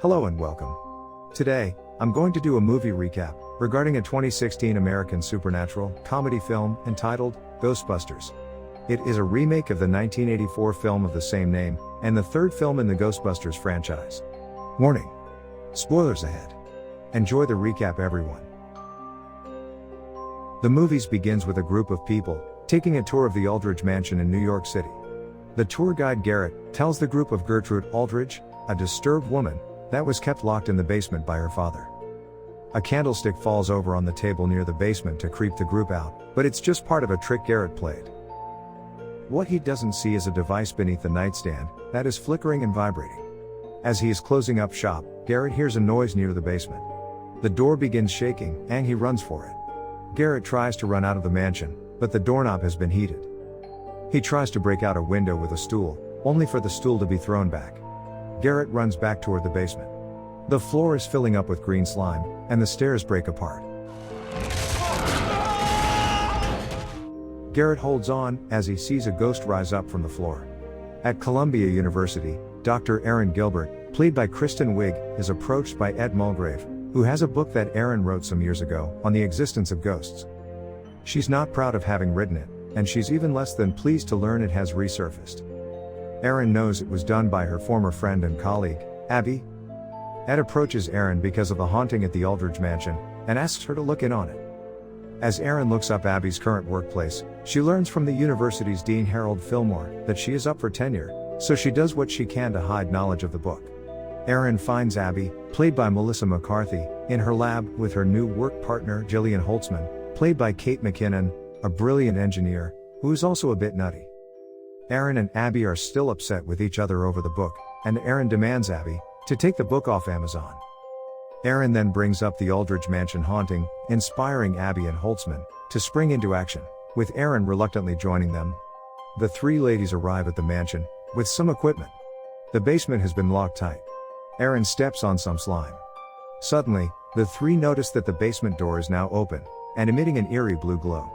Hello and welcome. Today, I'm going to do a movie recap regarding a 2016 American supernatural comedy film entitled Ghostbusters. It is a remake of the 1984 film of the same name, and the third film in the Ghostbusters franchise. Warning: spoilers ahead. Enjoy the recap, everyone. The movie begins with a group of people taking a tour of the Aldridge Mansion in New York City. The tour guide Garrett tells the group of Gertrude Aldridge, a disturbed woman, that was kept locked in the basement by her father. A candlestick falls over on the table near the basement to creep the group out, but it's just part of a trick Garrett played. What he doesn't see is a device beneath the nightstand that is flickering and vibrating. As he is closing up shop, Garrett hears a noise near the basement. The door begins shaking, and he runs for it. Garrett tries to run out of the mansion, but the doorknob has been heated. He tries to break out a window with a stool, only for the stool to be thrown back. Garrett runs back toward the basement. The floor is filling up with green slime, and the stairs break apart. Garrett holds on as he sees a ghost rise up from the floor. At Columbia University, Dr. Erin Gilbert, played by Kristen Wiig, is approached by Ed Mulgrave, who has a book that Erin wrote some years ago on the existence of ghosts. She's not proud of having written it, and she's even less than pleased to learn it has resurfaced. Erin knows it was done by her former friend and colleague, Abby. Ed approaches Erin because of the haunting at the Aldridge Mansion, and asks her to look in on it. As Erin looks up Abby's current workplace, she learns from the university's Dean Harold Fillmore that she is up for tenure, so she does what she can to hide knowledge of the book. Erin finds Abby, played by Melissa McCarthy, in her lab with her new work partner Jillian Holtzman, played by Kate McKinnon, a brilliant engineer, who is also a bit nutty. Erin and Abby are still upset with each other over the book, and Erin demands Abby to take the book off Amazon. Erin then brings up the Aldridge Mansion haunting, inspiring Abby and Holtzman to spring into action, with Erin reluctantly joining them. The three ladies arrive at the mansion with some equipment. The basement has been locked tight. Erin steps on some slime. Suddenly, the three notice that the basement door is now open and emitting an eerie blue glow.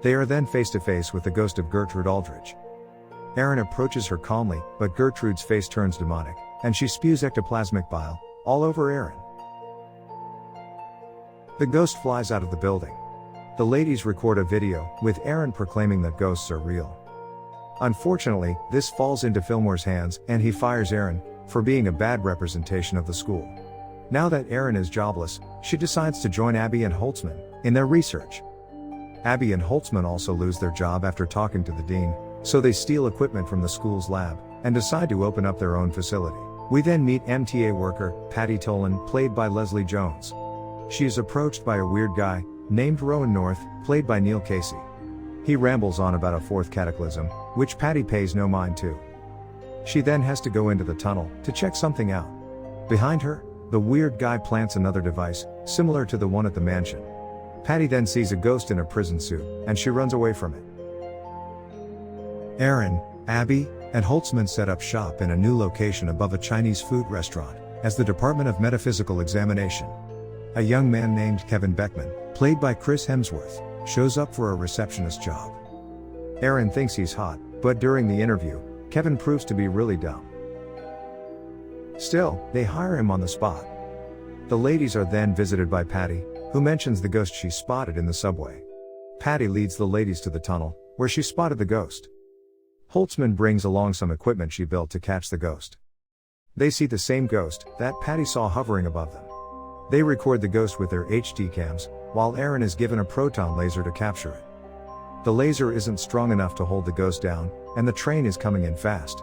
They are then face to face with the ghost of Gertrude Aldridge. Erin approaches her calmly, but Gertrude's face turns demonic, and she spews ectoplasmic bile all over Erin. The ghost flies out of the building. The ladies record a video with Erin proclaiming that ghosts are real. Unfortunately, this falls into Fillmore's hands, and he fires Erin for being a bad representation of the school. Now that Erin is jobless, she decides to join Abby and Holtzman in their research. Abby and Holtzman also lose their job after talking to the dean, so they steal equipment from the school's lab and decide to open up their own facility. We then meet MTA worker Patty Tolan, played by Leslie Jones. She is approached by a weird guy named Rowan North, played by Neil Casey. He rambles on about a fourth cataclysm, which Patty pays no mind to. She then has to go into the tunnel to check something out. Behind her, the weird guy plants another device, similar to the one at the mansion. Patty then sees a ghost in a prison suit, and she runs away from it. Erin, Abby, and Holtzman set up shop in a new location above a Chinese food restaurant as the Department of Metaphysical Examination. A young man named Kevin Beckman, played by Chris Hemsworth, shows up for a receptionist job. Erin thinks he's hot, but during the interview, Kevin proves to be really dumb. Still, they hire him on the spot. The ladies are then visited by Patty, who mentions the ghost she spotted in the subway. Patty leads the ladies to the tunnel, where she spotted the ghost. Holtzman brings along some equipment she built to catch the ghost. They see the same ghost that Patty saw hovering above them. They record the ghost with their HD cams, while Erin is given a proton laser to capture it. The laser isn't strong enough to hold the ghost down, and the train is coming in fast.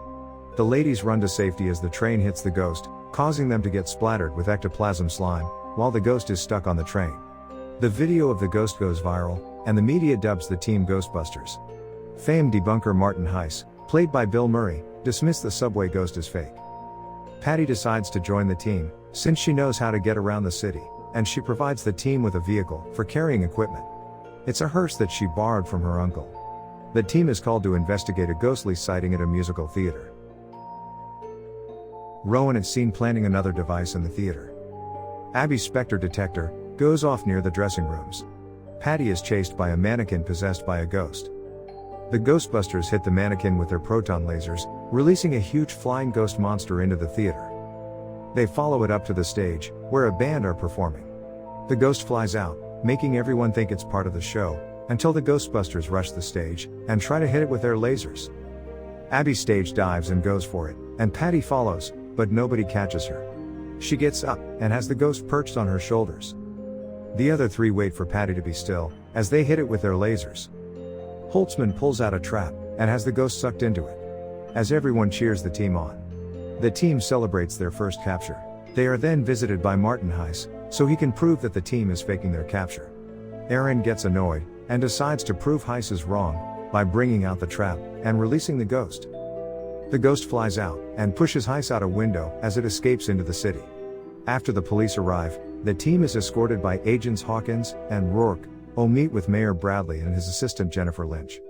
The ladies run to safety as the train hits the ghost, causing them to get splattered with ectoplasm slime, while the ghost is stuck on the train. The video of the ghost goes viral, and the media dubs the team Ghostbusters. Famed debunker Martin Heiss, played by Bill Murray, dismissed the subway ghost as fake. Patty decides to join the team, since she knows how to get around the city, and she provides the team with a vehicle for carrying equipment. It's a hearse that she borrowed from her uncle. The team is called to investigate a ghostly sighting at a musical theater. Rowan is seen planting another device in the theater. Abby's specter detector goes off near the dressing rooms. Patty is chased by a mannequin possessed by a ghost. The Ghostbusters hit the mannequin with their proton lasers, releasing a huge flying ghost monster into the theater. They follow it up to the stage, where a band are performing. The ghost flies out, making everyone think it's part of the show, until the Ghostbusters rush the stage, and try to hit it with their lasers. Abby stage dives and goes for it, and Patty follows, but nobody catches her. She gets up, and has the ghost perched on her shoulders. The other three wait for Patty to be still, as they hit it with their lasers. Holtzman pulls out a trap, and has the ghost sucked into it. As everyone cheers the team on. The team celebrates their first capture. They are then visited by Martin Heiss, so he can prove that the team is faking their capture. Aaron gets annoyed, and decides to prove Heiss is wrong, by bringing out the trap, and releasing the ghost. The ghost flies out, and pushes Heiss out a window, as it escapes into the city. After the police arrive, the team is escorted by Agents Hawkins and Rourke, who meet with Mayor Bradley and his assistant Jennifer Lynch.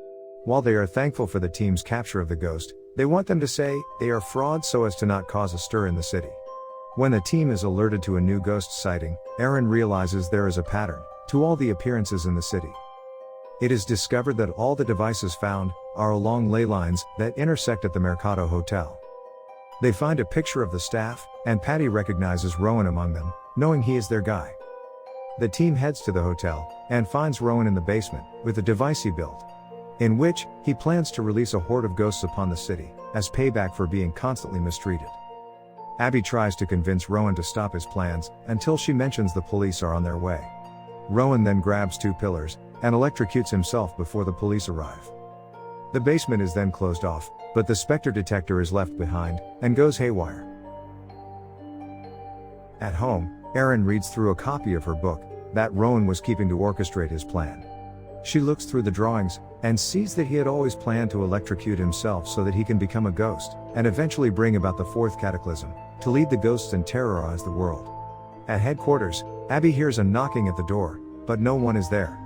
While they are thankful for the team's capture of the ghost, they want them to say they are frauds so as to not cause a stir in the city. When the team is alerted to a new ghost sighting, Aaron realizes there is a pattern to all the appearances in the city. It is discovered that all the devices found are along ley lines that intersect at the Mercado Hotel. They find a picture of the staff, and Patty recognizes Rowan among them, knowing he is their guy. The team heads to the hotel, and finds Rowan in the basement, with a device he built, in which he plans to release a horde of ghosts upon the city, as payback for being constantly mistreated. Abby tries to convince Rowan to stop his plans, until she mentions the police are on their way. Rowan then grabs two pillars, and electrocutes himself before the police arrive. The basement is then closed off, but the Spectre detector is left behind, and goes haywire. At home, Aaron reads through a copy of her book, that Rowan was keeping to orchestrate his plan. She looks through the drawings, and sees that he had always planned to electrocute himself so that he can become a ghost, and eventually bring about the fourth cataclysm, to lead the ghosts and terrorize the world. At headquarters, Abby hears a knocking at the door, but no one is there.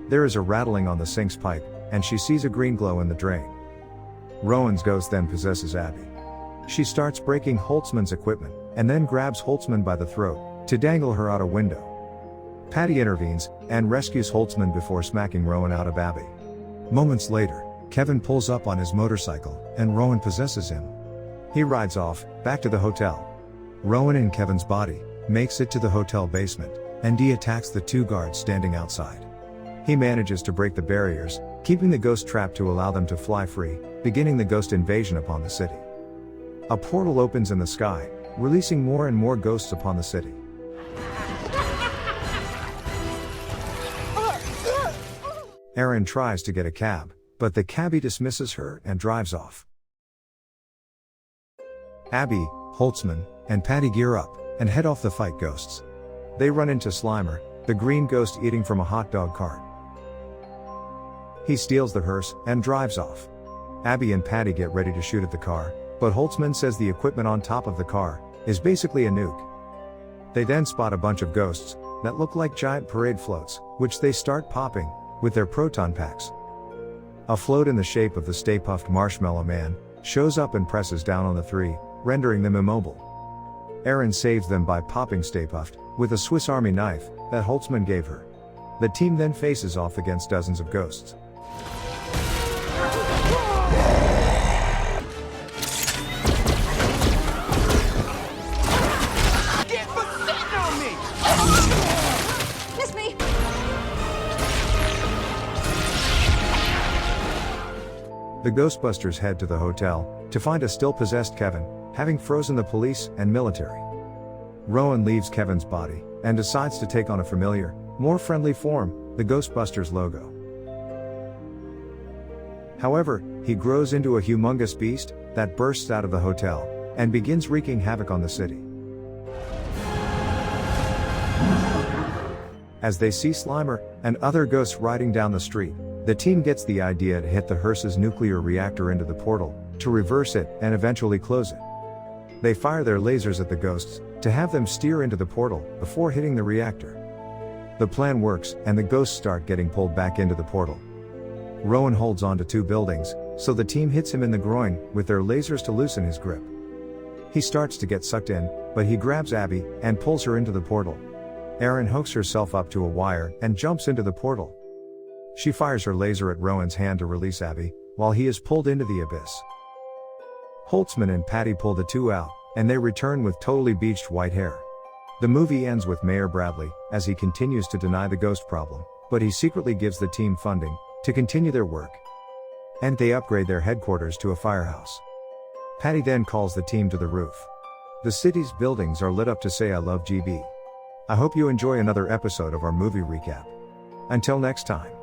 There is a rattling on the sink's pipe, and she sees a green glow in the drain. Rowan's ghost then possesses Abby. She starts breaking Holtzman's equipment, and then grabs Holtzman by the throat, to dangle her out a window. Patty intervenes, and rescues Holtzman before smacking Rowan out of Abby. Moments later, Kevin pulls up on his motorcycle, and Rowan possesses him. He rides off, back to the hotel. Rowan in Kevin's body, makes it to the hotel basement, and attacks the two guards standing outside. He manages to break the barriers, keeping the ghost trapped to allow them to fly free, beginning the ghost invasion upon the city. A portal opens in the sky, releasing more and more ghosts upon the city. Aaron tries to get a cab, but the cabbie dismisses her and drives off. Abby, Holtzman, and Patty gear up, and head off to fight ghosts. They run into Slimer, the green ghost eating from a hot dog cart. He steals the hearse, and drives off. Abby and Patty get ready to shoot at the car, but Holtzman says the equipment on top of the car is basically a nuke. They then spot a bunch of ghosts that look like giant parade floats, which they start popping with their proton packs. A float in the shape of the Stay Puft Marshmallow Man shows up and presses down on the three, rendering them immobile. Aaron saves them by popping Stay Puft with a Swiss Army knife that Holtzman gave her. The team then faces off against dozens of ghosts. The Ghostbusters head to the hotel, to find a still possessed Kevin, having frozen the police and military. Rowan leaves Kevin's body, and decides to take on a familiar, more friendly form, the Ghostbusters logo. However, he grows into a humongous beast, that bursts out of the hotel, and begins wreaking havoc on the city. As they see Slimer, and other ghosts riding down the street, the team gets the idea to hit the hearse's nuclear reactor into the portal, to reverse it, and eventually close it. They fire their lasers at the ghosts, to have them steer into the portal, before hitting the reactor. The plan works, and the ghosts start getting pulled back into the portal. Rowan holds on to two buildings, so the team hits him in the groin, with their lasers to loosen his grip. He starts to get sucked in, but he grabs Abby, and pulls her into the portal. Aaron hooks herself up to a wire, and jumps into the portal. She fires her laser at Rowan's hand to release Abby, while he is pulled into the abyss. Holtzman and Patty pull the two out, and they return with totally bleached white hair. The movie ends with Mayor Bradley, as he continues to deny the ghost problem, but he secretly gives the team funding to continue their work. And they upgrade their headquarters to a firehouse. Patty then calls the team to the roof. The city's buildings are lit up to say "I love GB." I hope you enjoy another episode of our movie recap. Until next time.